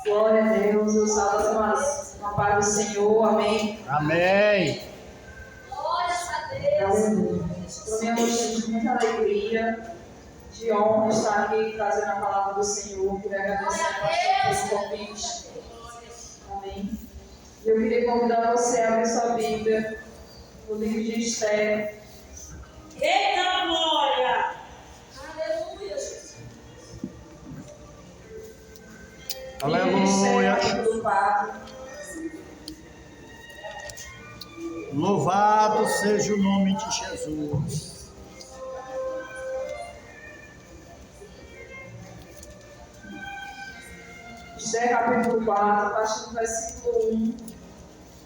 Glória a Deus, eu salvo a paz do Senhor, amém. Amém. Glória a Deus. Para mim é um motivo de muita alegria, de honra estar aqui trazendo a palavra do Senhor. Queria agradecer a esse convite. Amém. Eu queria convidar você a abrir sua Bíblia no livro de Esther. Eita glória! Aleluia. Aleluia. Capítulo 4. Louvado seja o nome de Jesus. Esther capítulo 4, a partir do versículo 1.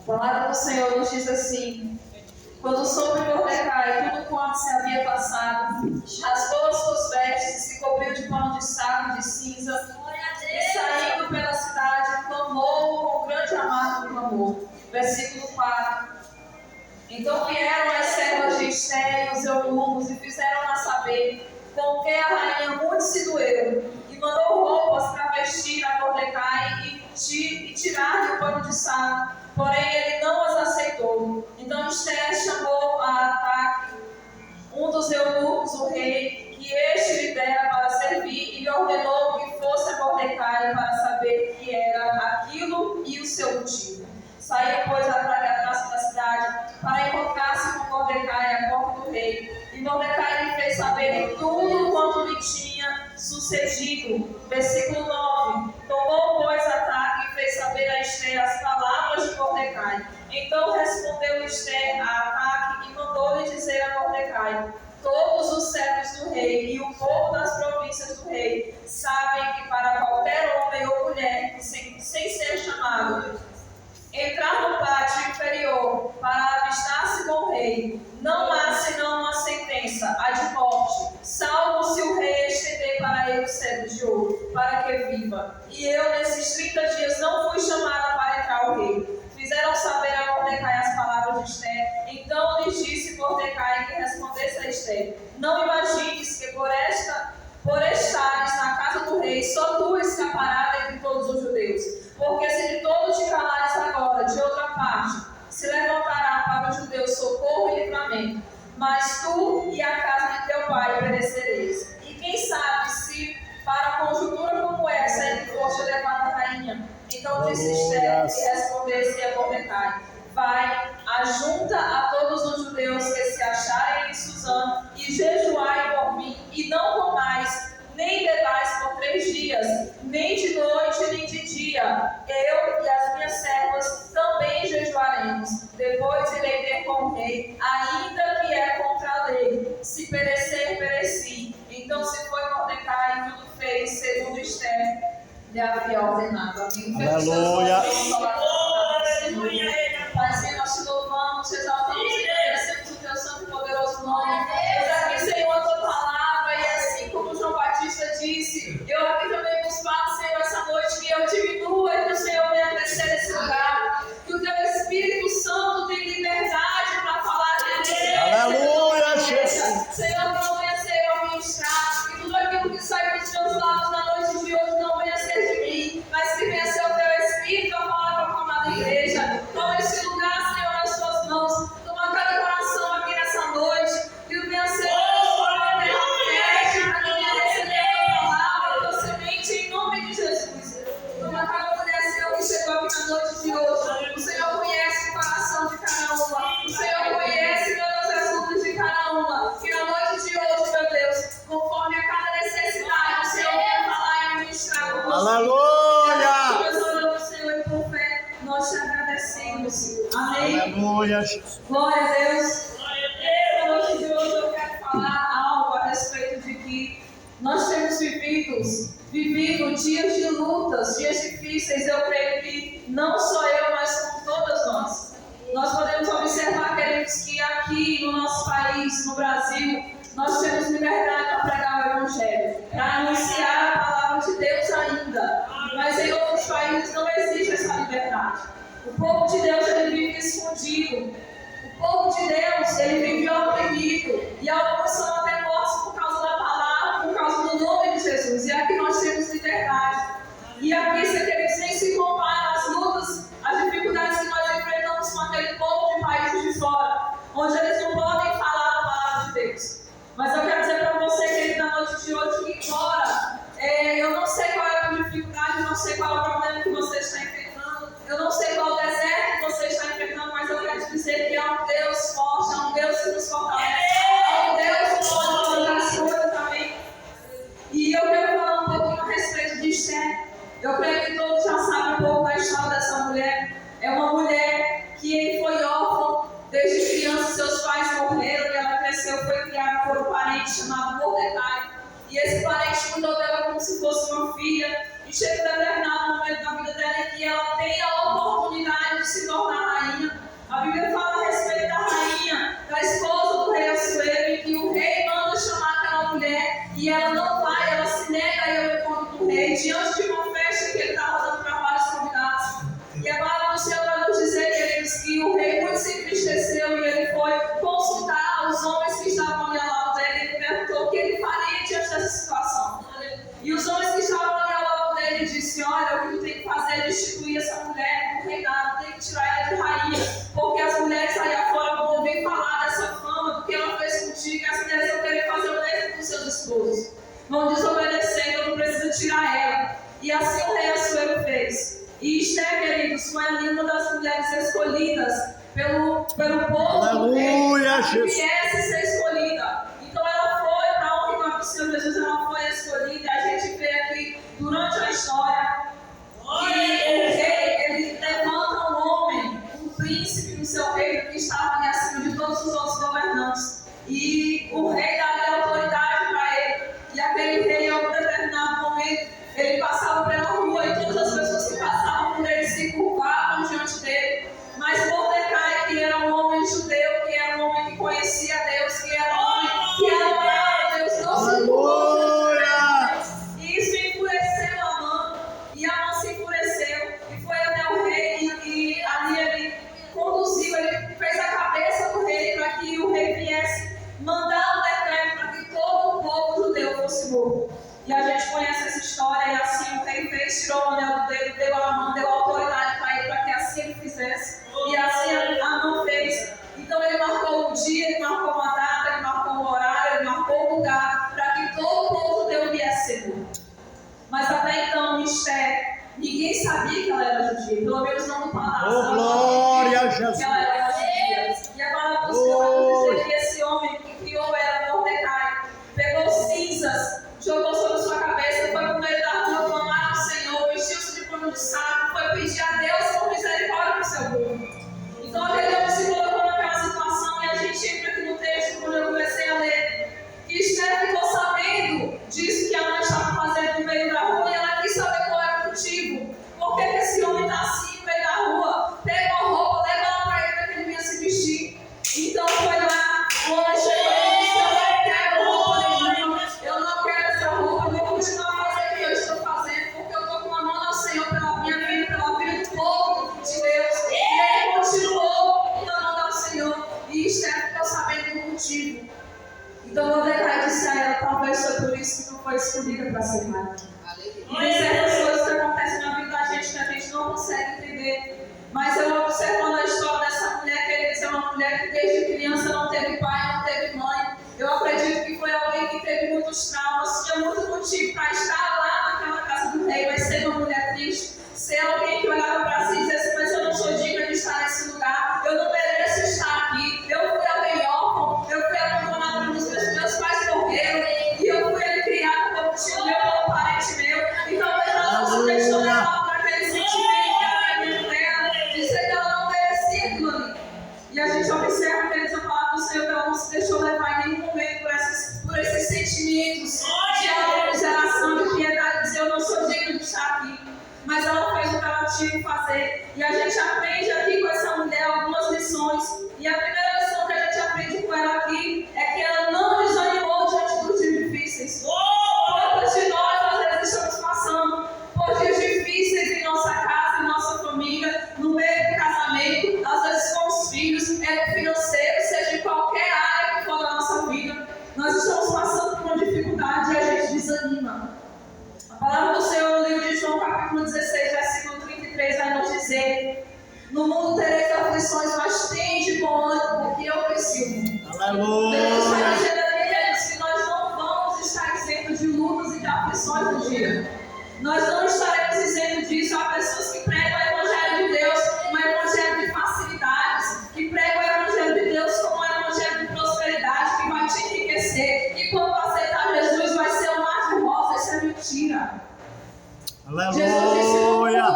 A palavra do Senhor nos diz assim: quando soube Mordecai tudo quanto se havia passado, rasgou as suas vestes e se cobriu de pano de saco de cinza, e saindo pela cidade, clamou com grande amargo clamor. Versículo 4. Então vieram as servas de Esther e os eunucos e fizeram-na saber com que a rainha muito se doeu, e mandou roupas para vestir a Mordecai e tirar-lhe o pano de saco, porém ele não as aceitou. Então Esther chamou a Ataque, um dos eunucos, o rei, que este lhe dera para servir, e lhe ordenou que fosse a Mordecai para saber que era aquilo e o seu motivo. Saiu, pois, atrás da praça da cidade para encontrar-se com Mordecai à porta do rei. E Mordecai lhe fez saber tudo quanto lhe tinha sucedido. Versículo 9. Tomou, pois, Ataque e fez saber a Esther as palavras de Mordecai. Então respondeu Esther a Ataque e mandou-lhe dizer a Mordecai: todos os servos do rei e o povo das províncias do rei sabem que para qualquer homem ou mulher, sem ser chamado, entrar no pátio inferior para avistar-se com o rei, não há senão uma sentença, a de morte, salvo se o rei estender para ele o cetro de ouro, para que viva. E eu, nesses 30 dias, não fui chamada para entrar ao rei. Fizeram saber a Mordecai as palavras de Esther. Então lhes disse Mordecai que respondesse a Esther: não imagines que por estares na casa do rei, só tu escaparás entre todos os judeus. Porque se de todo te calares agora, de outra parte, se levantará para os judeus socorro e livramento. Mas tu e a casa de teu pai perecereis. E quem sabe se para conjuntura como essa é que foste levada a rainha. Então disse Esther e respondesse a Mordecai: vai, ajunta a todos os judeus que se acharem em Suzã, e jejuai por mim, e não comais, nem bebais por 3 dias, nem de noite, nem de dia. Eu e as minhas servas também jejuaremos. Depois irei ter com o rei, ainda que é contra a lei. Se perecer, pereci. Então se foi Mordecai e tudo fez, segundo Esther lhe havia ordenado. Aleluia. Paizinho, nós te louvamos, te exaltamos e agradecemos o teu santo e poderoso nome. Eu aqui, Senhor, a tua palavra, e assim como João Batista disse, eu aqui também vos falo, Senhor, essa noite, que eu diminua e que o Senhor venha crescer nesse lugar, que o teu Espírito Santo tem liberdade para falar de Deus. Aleluia, Jesus. Senhor, que não venha ser eu ministrar, que tudo aquilo que sai dos teus lábios na noite de hoje não venha ser de mim, mas que venha ser o teu Espírito a falar para a formada igreja. Toma esse lugar, Senhor, nas suas mãos. Toma cada coração aqui nessa noite. Que venha ser para que venha receber a tua palavra, a tua semente, em nome de Jesus. Toma cada mulher, Senhor, que chegou aqui na noite de hoje. O Senhor conhece o coração de cada uma. O Senhor conhece todas as lutas de cada uma. Que na noite de hoje, meu Deus, conforme a cada necessidade, o Senhor venha falar e ministrar com você. Aleluia. Nós oramos, Senhor, e por fé, nós te agradecemos. Amém. Aleluia, Jesus. Glória a Deus. Na noite de hoje eu quero falar algo a respeito de que nós temos vivido dias de lutas, dias difíceis. Eu creio que não só eu, mas com todas nós. Nós podemos observar, queridos, que aqui no nosso país, no Brasil, nós temos liberdade para pregar o Evangelho, para anunciar a palavra de Deus ainda. Mas em outros países não existe essa liberdade. O povo de Deus, ele vive escondido. O povo de Deus, ele vive oprimido. E alguns são até mortos por causa da palavra, por causa do nome de Jesus. E aqui nós temos liberdade. E aqui, se queridos, nem enfermidade, não sei qual é o problema que você está enfrentando, eu não sei qual deserto que você está enfrentando, mas eu quero te dizer que há um Deus forte, há um Deus que nos fortalece, há um Deus que pode fazer as coisas também. E eu quero falar um pouquinho a respeito de Esther. Eu creio que todos já sabem um pouco da história dessa mulher. É uma mulher que foi órfã desde criança, seus pais morreram e ela cresceu, foi criada por um parente chamado Mordecai. E esse parente cuidou dela como se fosse uma filha. E chega um determinado momento da vida dela em que ela tem a oportunidade de se tornar rainha. A Bíblia fala a respeito da rainha, da esposa do rei Assuero, em que o rei manda chamar aquela mulher e ela não vai, ela se nega a ir ao encontro do rei, diante de uma festa que ele estava dando para vários convidados. E a palavra do Senhor vai nos dizer, queridos, que o rei muito se entristeceu e ele foi consultar os homens que estavam ali ao lado dele e perguntou o que ele faria diante dessa situação. E os homens que estavam ali ao lado dele disseram: olha, o que tu tem que fazer é destituir essa mulher do reinado, tem que tirar ela de rainha, porque as mulheres aí afora vão ouvir falar dessa fama, do que ela fez contigo, e as mulheres vão querer fazer o mesmo com seus esposos. Vão desobedecer, então não precisa tirar ela. E assim o rei Assuero fez. E Esther, queridos, foi ali uma das mulheres escolhidas pelo povo do rei, que viesse ser escolhida. Então ela foi, para a honra do Senhor Jesus, ela foi escolhida. A gente vê aqui durante a história que o rei, ele levanta um homem, um príncipe no seu reino, que estava ali acima de todos os outros governantes. E o rei dá autoridade para ele. E aquele rei, em um determinado momento, ele passava pela rua e todas as pessoas que passavam por ele se curvavam diante dele. Mas Mordecai, que era um homem judeu, que era um homem que conhecia Deus, que era um homem que amava Deus, não se curvou. E isso enfureceu Amã. E Amã se enfureceu e foi até o rei. E ali ele conduziu, ele fez a cabeça do rei para que o rei viesse mandar um decreto para que todo o povo judeu fosse morto. E a gente conhece essa história, e assim o rei fez, tirou o anel do dedo, deu a mão, deu autoridade para ele, para que assim ele fizesse. E assim Amã fez. Então ele marcou um dia, ele marcou uma data, ele marcou um horário, ele marcou um lugar, para que todo o povo judeu viesse ser morto. Mas até então, Esther, ninguém sabia que ela era judia, pelo menos não no palácio. Oh, glória a Jesus! Que ela era judia. E agora você vai dizer que esse homem que criou ela, Mordecai, pegou cinzas, jogou sobre sua cabeça, foi pro meio da rua clamar ao Senhor, vestiu-se de pano de saco, foi pedir a Deus por misericórdia para o seu povo. Então aquele homem se colocou naquela situação, e a gente entra aqui no texto, quando eu comecei a ler, que Esther ficou sabendo disso que a mãe estava fazendo no meio da rua, e ela quis saber qual era o motivo. Por que esse homem está assim no meio da rua? Pega uma roupa, leva ela para ele, para que ele venha se vestir. Então foi lá, o homem chegou e disse: eu quero roupa nenhuma, eu não quero essa roupa, eu vou continuar fazendo o que eu estou fazendo, porque eu estou clamando ao Senhor pela minha vida, pela vida do povo de Deus. E ele continuou clamando ao Senhor, e Esther ficou sabendo do motivo. Então Mordecai disse a ela: talvez foi por isso que não foi escolhida para ser rainha. E tem certas coisas que acontecem na vida da gente que a gente não consegue entender. Mas eu observando a história dessa mulher, que ele diz, é uma mulher que desde criança não teve pai, não teve mãe. Eu acredito que foi alguém que teve muitos traumas, tinha muito motivo para estar lá naquela casa do rei, mas ser uma mulher triste, ser alguém que olhava para si e dizia assim: mas eu não sou digna de estar nesse lugar, eu não mereço estar aqui, eu fui alguém órfão, eu fui abandonada pelos meus pais morreram, e eu fui ali criada por um tio meu, por um parente meu, e talvez ela não se deixou levar para aquele sentimento que era dentro dela, dizer que ela não merecia aquilo ali. E a gente observa que eles vão falar do Senhor que ela não se deixou levar em nenhum momento por esses sentimentos de autoconsideração, de piedade, dizer: eu não sou digna de estar aqui. Mas ela fez o que ela tinha que fazer. E a gente aprende aqui com essa mulher algumas lições. E a primeira lição que a gente aprende com ela aqui é que ela não desanimou diante dos dias difíceis. Quantas de nós às vezes estamos passando por dias difíceis em nossa casa, em nossa família, no meio do casamento, às vezes com os filhos, no financeiro, seja em qualquer área que for da nossa vida. Nós estamos passando por uma dificuldade e a gente desanima. A palavra do Senhor no livro de João, capítulo 16, versículo 33, vai nos dizer: no mundo tereis aflições, mas tende bom ânimo, porque eu venci o mundo. Aleluia! Deus está dizendo aqui que nós não vamos estar isentos de lutas e de aflições no dia. Nós não estaremos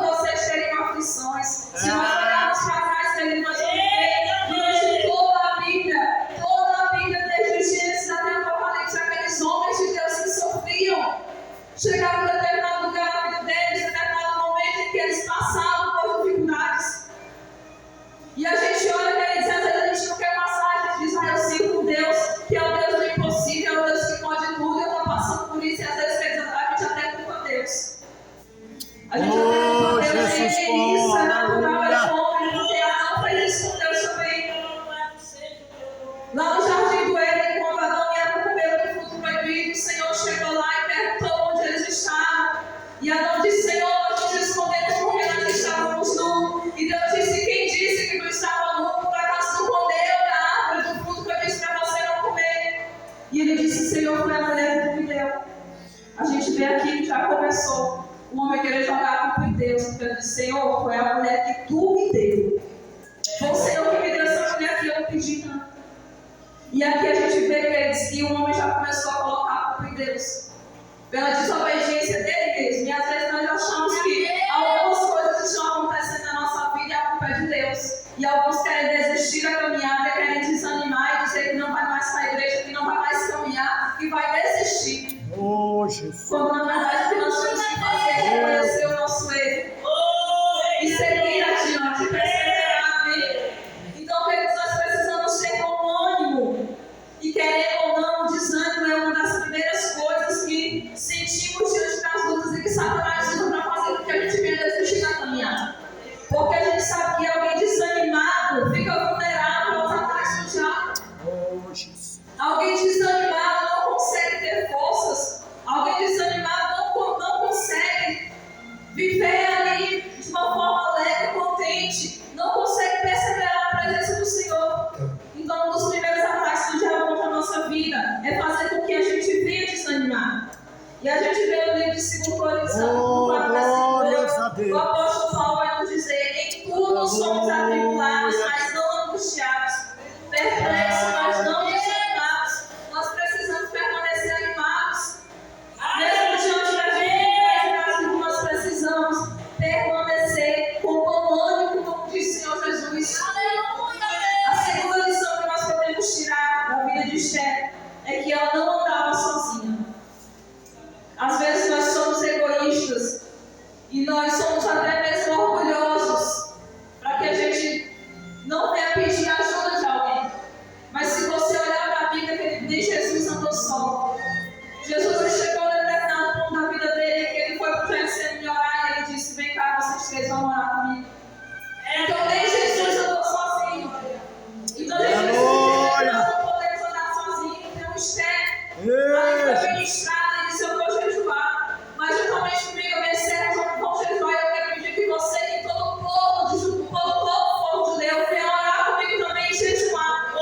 vocês terem aflições. Se nós olharmos para trás, querido, nós vamos ver durante toda a Bíblia, desde o Gênesis até o Apocalipse, aqueles homens de Deus que sofriam. Chegaram em determinado lugar na vida deles, em determinado momento em que eles passavam por dificuldades. E a gente olha, queridos, às vezes a gente não quer passar, a gente diz, eu sigo um Deus que é o Deus do impossível, é o Deus que pode tudo, eu estou passando por isso, e às vezes a gente até culpa Deus. A gente até culpa Deus, e isso é natural, é bom, porque Adão fez isso com Deus também. Lá no jardim do Éden, quando Adão e Eva comeram do fruto proibido, o Senhor chegou lá e perguntou onde eles estavam. E Adão disse, Senhor, nós nos escondemos porque nós estávamos nus. E Deus disse, quem disse que tu estava nu? Por acaso tu comeu da árvore do fruto que eu disse para você não comer? E ele disse, Senhor, foi a mulher que tu me deu. A gente vê aqui que já começou o homem querer jogar a culpa em Deus. Porque ele disse, Senhor, foi a mulher que tu me deu. Foi o Senhor que me deu essa mulher que eu não pedi não. E aqui a gente vê, queridos, que o homem já começou a colocar a culpa em Deus. Pela desobediência dele mesmo. E às vezes nós achamos que algumas coisas estão acontecendo na nossa vida e a culpa é de Deus. E alguns querem desistir da caminhada, querem desanimar e dizer que não vai mais para a igreja, que não vai mais caminhar, que vai desistir. Oh, Jesus. Quando na verdade o que nós temos que fazer é reconhecer o nosso erro e seguir adiante, perseverar. Então, queridos, nós precisamos ter bom ânimo. E querendo ou não, o desânimo é uma das primeiras coisas que sentimos diante das lutas e que Satanás usa para fazer com que a gente venha desistir da caminhada. Porque a gente sabe que alguém desanimado fica vulnerável aos ataques do diabo. Oh, Jesus. Alguém desanimado não consegue ter forças. Alguém desanimado não consegue viver ali de uma forma leve, contente. Não consegue perseverar na presença do Senhor. Então, um dos primeiros ataques do diabo contra a nossa vida é fazer com que a gente venha desanimar. E a gente vê no livro de 2 Coríntios, o apóstolo Paulo vai nos dizer: em tudo somos atribulados, mas não angustiados, perplexos, mas não desanimados. Nós precisamos permanecer animados. Mesmo diante da dificuldade, nós precisamos permanecer com bom ânimo, como disse o Senhor Jesus. A segunda lição que nós podemos tirar da vida de Esther é que ela não andava sozinha. Às vezes nós somos egoístas e nós somos até mesmo orgulhosos para que a gente não venha pedir ajuda de alguém. Mas se você olhar para a Bíblia, que nem Jesus andou só. Jesus chegou a determinado ponto da vida dele que ele foi para o Getsemane orar e ele disse: vem cá, vocês três vão orar comigo. Então nem Jesus andou sozinho. Então nem Jesus nós não podemos andar sozinhos. Então Esther ali foi ministrada e disse: eu vou jejuar. Mas juntamente comigo, eu me servo, vão jejuar. Eu quero pedir que você e todo o povo judeu venha orar comigo também e jejuar.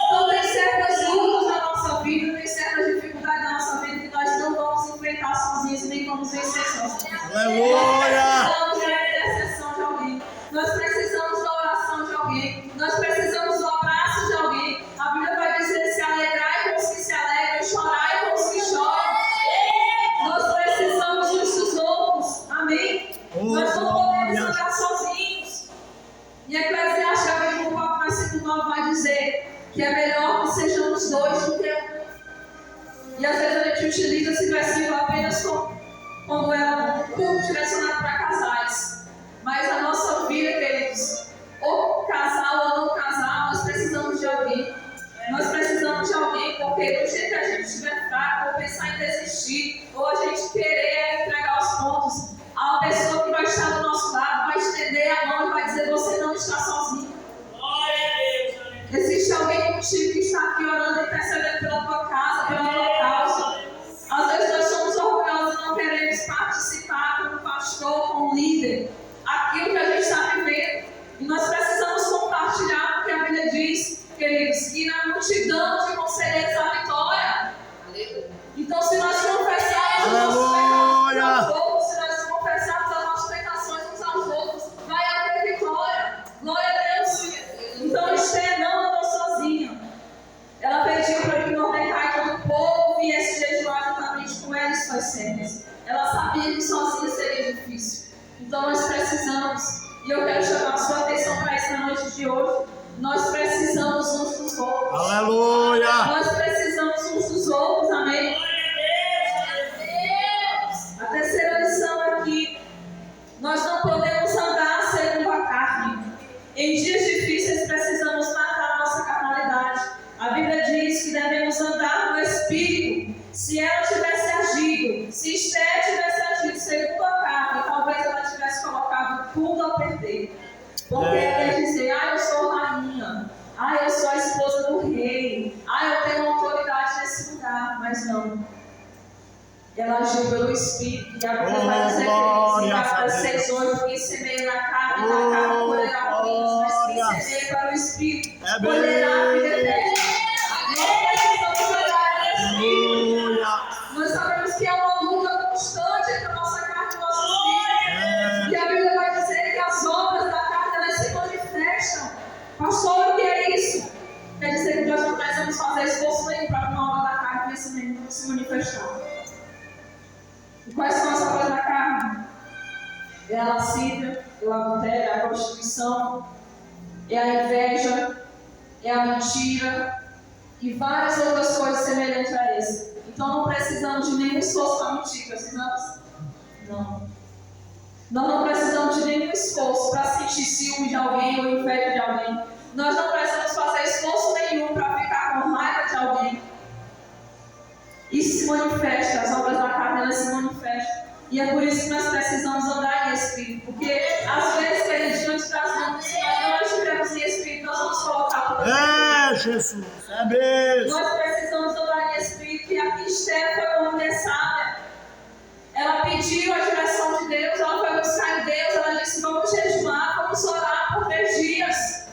Então tem certas lutas na nossa vida, tem certas dificuldades na nossa vida que nós não vamos enfrentar sozinhos e nem vamos vencer sozinhos. Aleluia! Nós precisamos da intercessão de alguém. Nós precisamos da oração de alguém. Nós precisamos do abraço de alguém. A Bíblia vai dizer: se alegrai com os que se alegram, chorai com os que choram. Nós precisamos uns dos outros. Amém? Nós não podemos andar sozinhos. E Eclesiastes, capítulo 4, versículo 9 vai dizer que é melhor que sejamos dois do que um. E às vezes a gente utiliza esse versículo apenas quando é um culto direcionado para casais. Mas na nossa vida, queridos, ou casal ou não casal, nós precisamos de alguém. Nós precisamos de alguém, porque do jeito que a gente estiver fraco, ou pensar em desistir, ou a gente querer entregar os pontos, a pessoa que vai estar do nosso lado vai estender a mão e vai dizer: você não está sozinho. Existe alguém contigo que está aqui orando e intercedendo pela tua casa, pela tua causa. Às vezes nós somos orgulhosos e não queremos participar como pastor, Então nós precisamos, e eu quero chamar a sua atenção para isso na noite de hoje, nós precisamos uns dos outros. Aleluia. Nós precisamos uns dos outros, amém? A terceira lição aqui, nós não podemos andar segundo a carne. Em dias difíceis precisamos matar a nossa carnalidade. A Bíblia diz que devemos andar no Espírito. Se ela tivesse agido, se Esther tivesse agido segundo a carne, talvez ela tivesse colocado tudo a perder. Porque quer dizer, eu sou rainha, eu sou a esposa do rei, eu tenho autoridade nesse lugar, mas não. Ela agiu pelo Espírito, e a Bíblia vai dizer que em Gálatas 6:8, quem semeia na carne colherá ruínas, mas quem semeia para o Espírito colherá a vida eterna. Nós sabemos que é uma luta constante entre a nossa carne e o nosso espírito. E a Bíblia vai dizer que as obras da carne elas se manifestam. Pastor, o que é isso? Quer dizer que nós não precisamos fazer esforço nenhum para que uma obra da carne se manifestar. E quais são as obras da carne? É a lascívia, é o adultério, é a prostituição, é a inveja, é a mentira e várias outras coisas semelhantes a esse. Então não precisamos de nenhum esforço para mentir, precisamos? Não. Nós não precisamos de nenhum esforço para sentir ciúme de alguém ou inveja de alguém. Nós não precisamos fazer esforço nenhum para ficar com raiva de alguém. Isso se manifesta, as obras da carne elas se manifestam. E é por isso que nós precisamos andar em Espírito. Porque às vezes, queridos, diante das lutas, se nós não estivermos em Espírito, nós vamos colocar tudo. Jesus, é mesmo. Nós precisamos andar em Espírito. E aqui Esther foi uma mulher sábia. Ela pediu a direção de Deus, ela foi buscar em Deus, ela disse, vamos jejuar, vamos orar por 3 dias.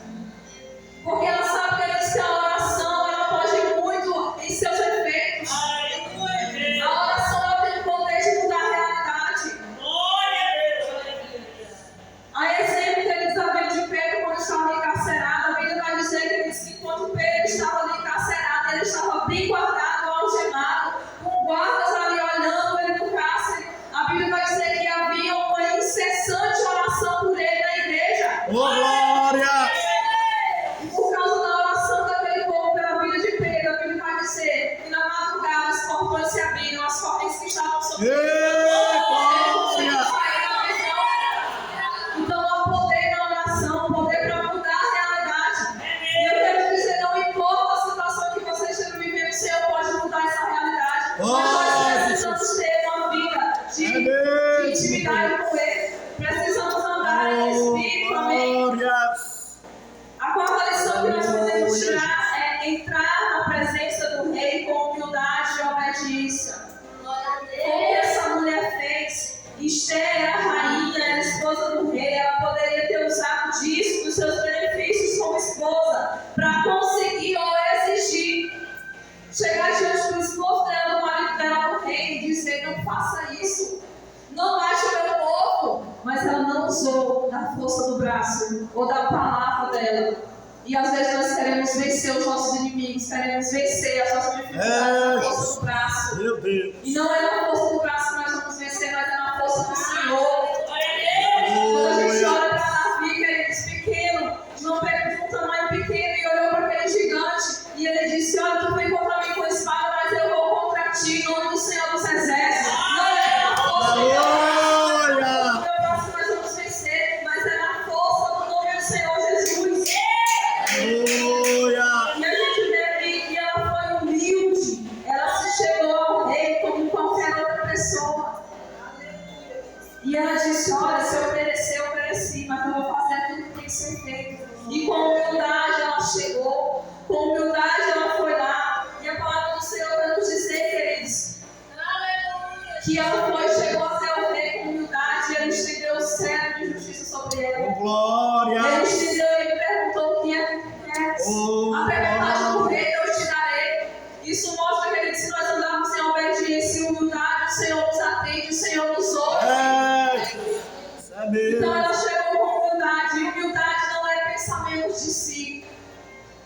Porque ela sabe que a oração ela pode muito em seus efeitos. A oração ela tem o poder de mudar a realidade. A exemplo que eles haviam de Pedro quando estava encarcerado, a Bíblia vai dizer que ele disse que quando Pedro estava ali encarcerado, ele estava bem guardado, algemado, com guardas ali olhando ele no cárcere. A Bíblia vai dizer que havia uma incessante oração por ele na igreja. Glória! E por causa da oração daquele povo pela vida de Pedro, a Bíblia vai dizer que na madrugada os portões se abriram, as correntes que estavam sobre Então há poder na oração, poder para mudar a realidade. E eu quero dizer, não importa a situação que você esteja vivendo, o Senhor pode mudar essa realidade. Mas nós precisamos ter uma vida de intimidade com Ele. Precisamos andar em Espírito, amém? A quarta lição que nós podemos tirar é entrar na presença do Rei com humildade e obediência. Como que essa mulher fez? Esther era rainha, era esposa do rei, ela poderia ter usado disso, dos seus benefícios como esposa, para conseguir ou exigir chegar diante do esposo dela, do marido dela, do rei, e dizer, não faça isso, não mate o meu povo. Mas ela não usou da força do braço ou da palavra dela. E às vezes nós queremos vencer os nossos inimigos, queremos vencer as nossas dificuldades na força do braço. Meu Deus. E não é na força do braço que nós vamos vencer, mas é na força do Senhor. Quando a gente olha para Davi, que ele disse pequeno, João pegou de um tamanho pequeno e olhou para aquele gigante. E ele disse, olha, tu vem contra mim com espada, mas eu vou contra ti, em nome do Senhor dos Exércitos. Não é na força do meu braço que nós vamos vencer, mas é na força do nome do Senhor Jesus. E a gente vê ali que ela foi humilde, ela se chegou ao rei como qualquer outra pessoa. E ela disse, olha, se eu obedecer, eu obedeci, mas eu vou fazer aquilo que tem que ser feito. E com humildade ela chegou, com humildade ela foi lá. E a palavra do Senhor vai nos dizer, queridos, que ela chegou até o rei com humildade, e ele estendeu o cetro de justiça sobre ela. Glória! Ele estendeu e ele perguntou, o que é que tu queres? A perguntar do rei eu te darei. Isso mostra, queridos, se nós andarmos em obediência e humildade, o Senhor nos atende, o Senhor nos ouve. Então ela chegou com humildade, e humildade não é pensamentos de si,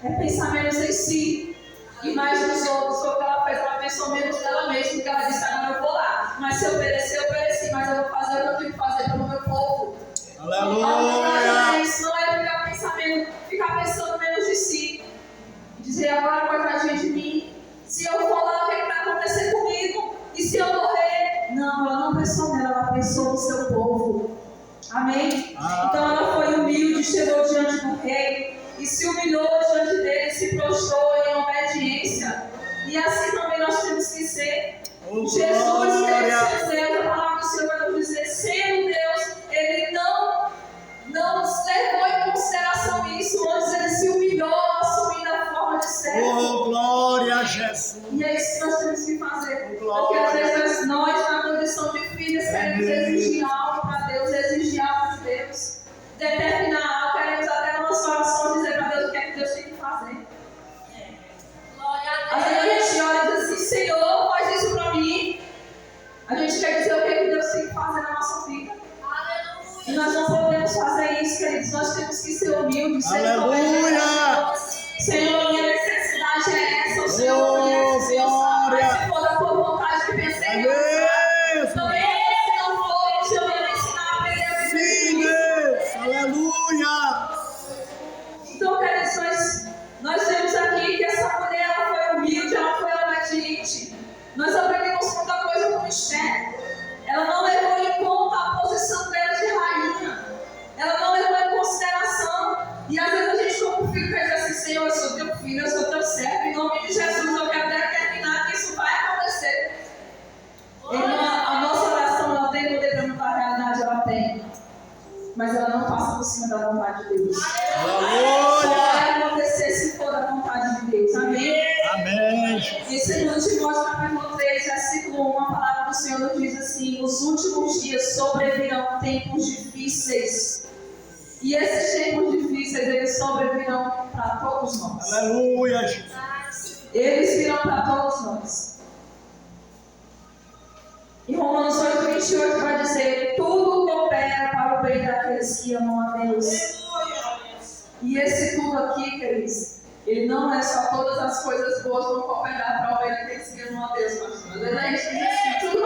é pensamentos em si, e mais nos outros. Foi o que ela talvez ela pensou menos dela mesma, porque ela disse, agora eu vou lá. Mas se eu obedecer, eu obedeci, mas eu vou fazer o que eu tenho que fazer pelo meu povo. Aleluia. Isso não é ficar pensando menos de si. Dizer, agora coitadinha de mim. Se eu for lá, o que vai acontecer comigo? E se eu morrer? Não, ela não pensou nela, ela pensou no seu povo. Amém? Então ela foi humilde, chegou diante do rei e se humilhou diante dele, se prostrou em obediência. E assim também nós temos que ser. Jesus, querido Deus, a palavra do Senhor vai nos dizer, sendo Deus, ele não levou em consideração isso, antes ele se humilhou, assumindo a forma de servo. Oh, glória a Jesus. E é isso que nós temos que fazer. Porque às vezes nós, na condição de filhos, queremos exigir algo para Deus, exigir algo de Deus, determinar algo, queremos até na nossa oração dizer para Deus o que é que Deus tem que fazer. Às vezes a gente olha e diz assim, Senhor, faz isso para mim. A gente quer dizer o que é que Deus tem que fazer na nossa vida. E nós não podemos fazer isso, queridos. Nós temos que ser humildes. Aleluia! Senhor, minha necessidade é essa. O Senhor conhece, o Senhor sabe. Mas se for da tua vontade que pensei, também se não for, o Senhor vai me ensinar a aprender a viver. Sim, Deus! Aleluia! Então, queridos, nós vemos aqui que essa mulher ela foi humilde, ela foi obediente. Nós aprendemos muita coisa com Esther. Ela não levou em conta a posição dela de rainha. Ela não levou em consideração. E às vezes a gente, como filho, quer dizer assim, Senhor, eu sou teu filho, eu sou teu servo. Em nome de Jesus, eu quero determinar que isso vai acontecer. A nossa oração, ela tem poder para mudar a realidade, ela tem. Mas ela não passa por cima da vontade de Deus. Só vai acontecer se for da vontade de Deus. Amém? Amém. Em 2 Timóteo capítulo 3, versículo 1, a palavra do Senhor nos diz assim: nos últimos dias sobrevirão tempos difíceis. E esses tempos difíceis, eles sobrevirão para todos nós. Aleluia, Jesus. Eles virão para todos nós. Em Romanos 8, 28 vai dizer: tudo coopera para o bem daqueles que amam a Deus. E esse tudo aqui, queridos, ele não é só todas as coisas boas vão cooperar para o bem daqueles que amam a Deus, pastor. Às vezes a gente diz assim, tudo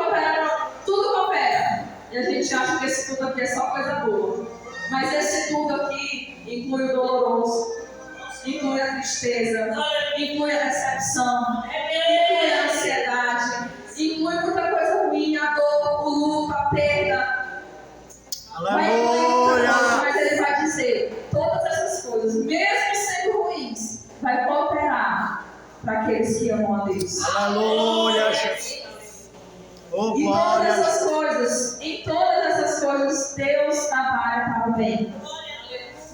coopera. E a gente acha que esse tudo aqui é só coisa boa. Mas esse tudo aqui inclui o doloroso, inclui a tristeza, inclui a decepção, inclui a ansiedade, inclui muita coisa ruim, a dor, o luto, a perda. Aleluia! Mas ele vai dizer, todas essas coisas, mesmo sendo ruins, vai cooperar para aqueles que amam a Deus. Aleluia, Jesus. Oh, Em glória. todas essas coisas, Deus trabalha para o bem.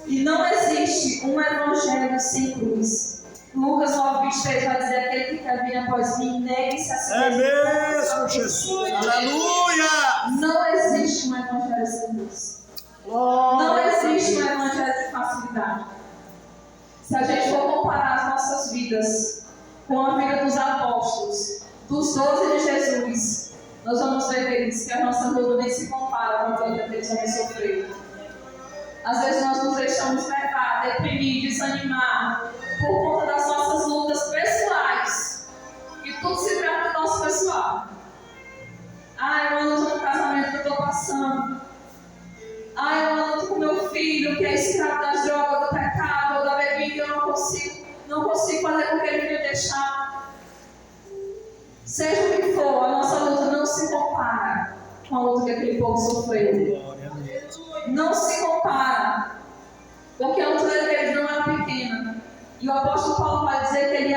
E não existe um evangelho sem cruz. Lucas 9:23 vai dizer: aquele que quer vir após mim, negue-se a si É mesmo. mesmo, Jesus. Aleluia. Não existe um evangelho sem cruz. Não Glória. existe um evangelho de facilidade. Se a gente for comparar as nossas vidas com a vida dos apóstolos, dos 12 de Jesus, nós vamos ver, queridos, que a nossa luta nem se compara com a vida que aqueles homens sofreram. Às vezes nós nos deixamos levar, deprimir, desanimar por conta das nossas lutas pessoais. E tudo se trata do nosso pessoal. É uma luta no casamento que eu estou passando. É uma luta com meu filho, que é escravo das drogas, do pecado ou da bebida, eu não consigo fazer com que ele me deixar. Seja o que for, a nossa luta não se compara com a luta que aquele povo sofreu. Glória a Deus. Não se compara, porque a luta deles não era pequena. E o apóstolo Paulo vai dizer que ele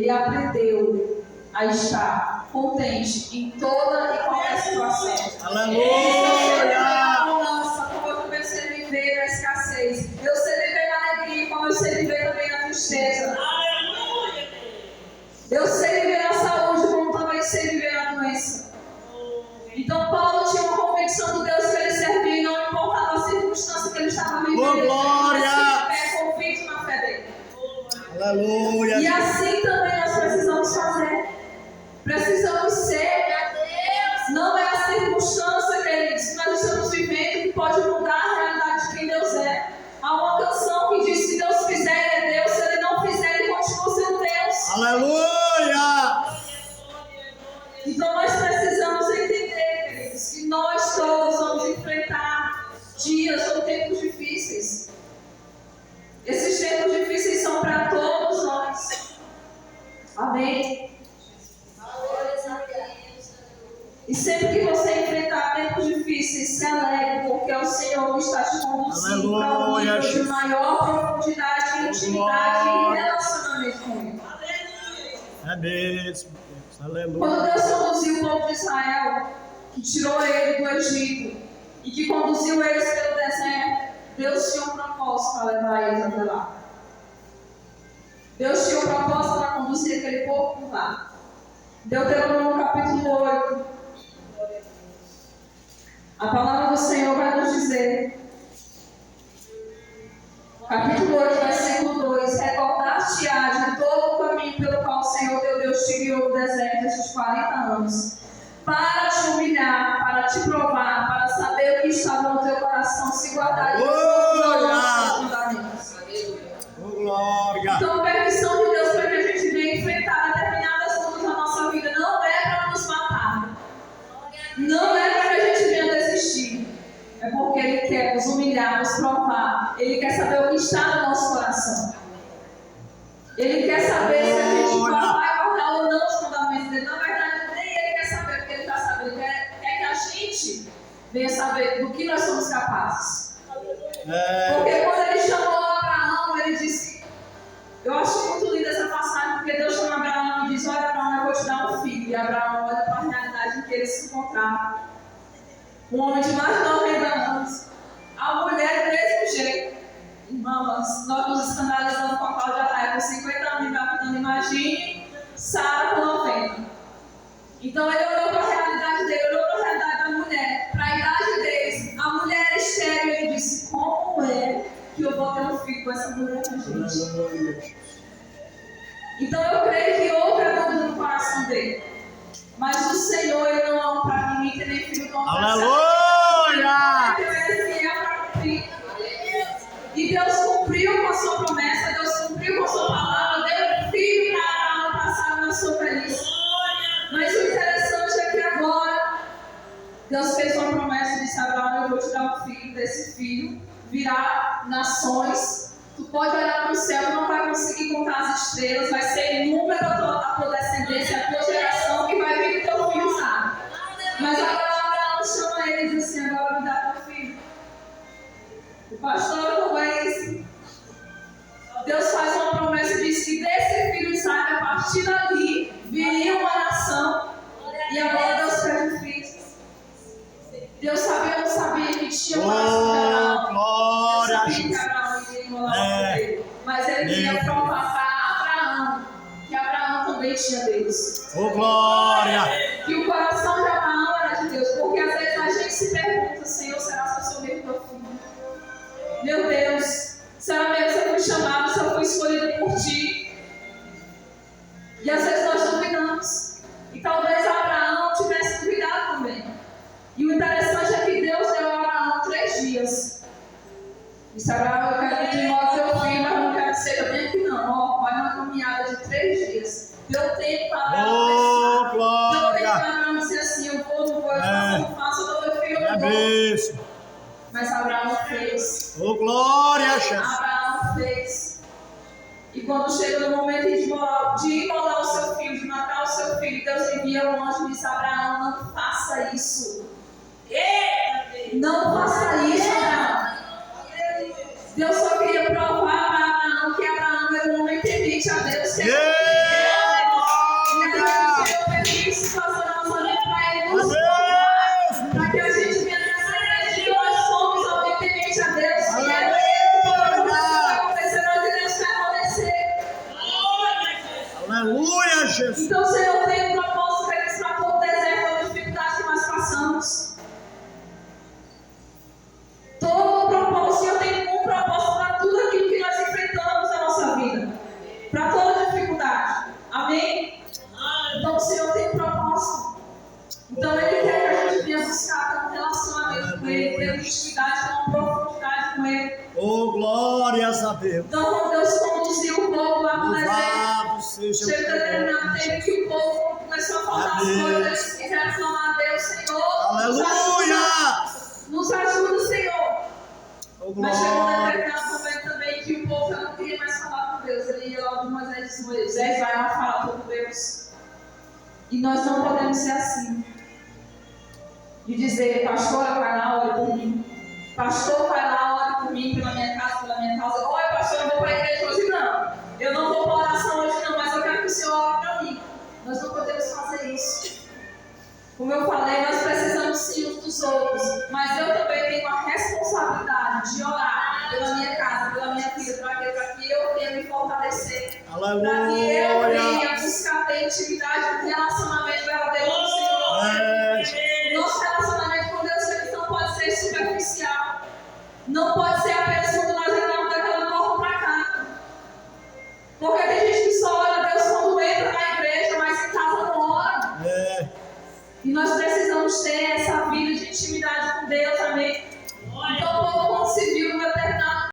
aprendeu a estar contente em toda e qualquer situação. Aleluia. Nossa, como eu comecei a viver na escassez. Eu sei viver na alegria, como eu sei viver também na tristeza. Eu sei viver na saúde, como também sei viver na doença. Então Paulo tinha uma convicção do Deus que ele servia, e não importava a circunstância que ele estava vivendo. Oh, glória! Ele é convicto na fé dele. Aleluia. E assim também nós precisamos fazer. Precisamos ser. Não é a circunstância, queridos, que nós estamos vivendo que pode mudar a realidade de quem Deus é. Há uma canção que diz: se Deus fizer, ele é Deus. Se ele não fizer, ele continua sendo Deus. Aleluia. dias ou tempos difíceis. Esses tempos difíceis são para todos nós. Amém? E sempre que você enfrentar tempos difíceis, se alegre, porque o Senhor está te conduzindo para um nível de maior profundidade, intimidade e relacionamento com Ele. É mesmo. Aleluia. Quando Deus conduziu o povo de Israel, que tirou ele do Egito e que conduziu eles pelo deserto, Deus tinha um propósito para levar eles até lá. Deus tinha um propósito para conduzir aquele povo por lá. Deuteronômio capítulo 8. A palavra do Senhor vai nos dizer, capítulo 8, versículo 2: recordar-te-á de todo o caminho pelo qual o Senhor teu Deus te guiou no deserto estes 40 anos, para te humilhar, para te provar, para saber o que estava no teu coração, se guardaria os fundamentos. Glória. Então, a permissão de Deus para que a gente venha enfrentar determinadas lutas na nossa vida não é para nos matar, não é para que a gente venha desistir, é porque Ele quer nos humilhar, nos provar. Ele quer saber o que está no nosso coração. Ele quer saber se a gente vai guardar ou não os fundamentos dele. Na verdade, nem Ele quer saber, porque Ele está sabendo. Ele quer que a gente venha saber do que nós somos capazes. Porque quando Ele chamou Abraão, Ele disse... Eu acho muito linda essa passagem, porque Deus chama Abraão e diz: olha, Abraão, eu vou te dar um filho. E Abraão olha para a realidade em que ele se encontrava. Um homem de mais de 90 anos. A mulher do mesmo jeito. Irmãos, nós nos escandalizamos com a Cláudia Raia com 50 anos engravidando. Imagine Sara com 90. Então ele olhou para a realidade dele, olhou para a realidade da mulher, para a idade deles. A mulher era estéril, e ele disse: como é que eu vou ter um filho com essa mulher, gente? Então eu creio que houve a dúvida no coração dele. Mas o Senhor, Ele não é um para mim, nem filho do homem. Aleluia! Ele é para cumprir. E Deus cumpriu com a sua promessa, Deus cumpriu com a sua palavra, deu um filho para Abraão passar na sua velhice. Mas o interessante é que agora Deus fez uma promessa e disse: Abraão, eu vou te dar um filho, desse filho virá nações. Tu pode olhar para o céu, tu não vai conseguir contar as estrelas, vai ser inúmero a tua descendência, a tua geração, que vai vir do teu filho, sabe? Mas agora Abraão chama ele e diz assim: agora me dá teu filho. O pastor não é esse. Deus faz uma promessa e diz que desse filho Isaac, a partir dali, viria uma nação. E agora Deus pede um filho. Deus sabia ou não sabia que tinha um coração de Abraão. Glória a Jesus. Mas ele queria provar para Abraão que Abraão também tinha Deus. Glória. Que o coração de Abraão era de Deus. Porque às vezes a gente se pergunta: Senhor, será que eu sou mesmo teu filho? Meu Deus, será mesmo se eu fui chamado, se eu fui escolhido por ti? E às vezes nós duvidamos. E talvez Abraão tivesse duvidado também. E o interessante é que Deus deu a Abraão 3 dias. Disse: Abraão, eu quero que tu mostre teu filho, mas não quero que seja bem aqui não. Ó, vai uma caminhada de 3 dias. Deu tempo para Abraão pensar. Deu tempo para Abraão dizer assim: eu vou, não vou, eu faço, não faço, eu dou meu filho, eu não vou. Mas Abraão fez. Glória a Jesus. Abraão fez. E quando chega no momento de imolar o seu filho, de matar o seu filho, Deus envia um anjo e diz: Abraão, não faça isso. Não faça isso, Abraão. Deus só queria provar para Abraão que Abraão era um homem temente a Deus. E a gente deu permissão para nossa vida para Ele nos provar, para que a gente venha nessa igreja que nós somos alguém temente a Deus. E é Ele que vai acontecer, nós iremos que acontecer. Aleluia, Jesus. Então o Senhor tem um propósito para todo o deserto, toda dificuldade que nós passamos. Todo o propósito, o Senhor tem um propósito para tudo aquilo que nós enfrentamos na nossa vida. Para toda dificuldade. Amém? Então o Senhor tem um propósito. Então Ele quer que a gente venha buscar um relacionamento com Ele, ter intimidade, uma profundidade com Ele. Oh, glórias a Deus. Então quando Deus conduziu o povo lá no deserto, chega determinado tempo que o povo começou a faltar as coisas, eles quiseram clamar a Deus: Senhor, Aleluia! nos ajuda, Senhor. Mas chegou um glória. determinado momento também que o povo já não queria mais falar com Deus. Ele ia lá de Moisés e disse: Moisés, vai lá falar com Deus. E nós não podemos ser assim. De dizer: pastora, vai lá, ore por mim. Pastor, vai lá, ore por mim, pela minha casa, pela minha causa. Olha, pastor, eu vou para a igreja hoje. Não. Eu não vou para a oração hoje, não, mas eu quero que o Senhor ore para mim. Nós não podemos fazer isso. Como eu falei, nós precisamos sim uns dos outros, mas eu também tenho a responsabilidade de orar pela minha casa, pela minha vida, para que eu venha me fortalecer, para que eu venha buscar ter intimidade, um relacionamento verdadeiro com o Senhor. O nosso relacionamento com Deus ele não pode ser superficial, não pode ser apenas quando nós entramos daquela porta para cá, porque tem gente que só ora a Deus quando entra na igreja, mas em casa não ora. E nós precisamos ter essa vida de intimidade com Deus também. Então o povo quando se viu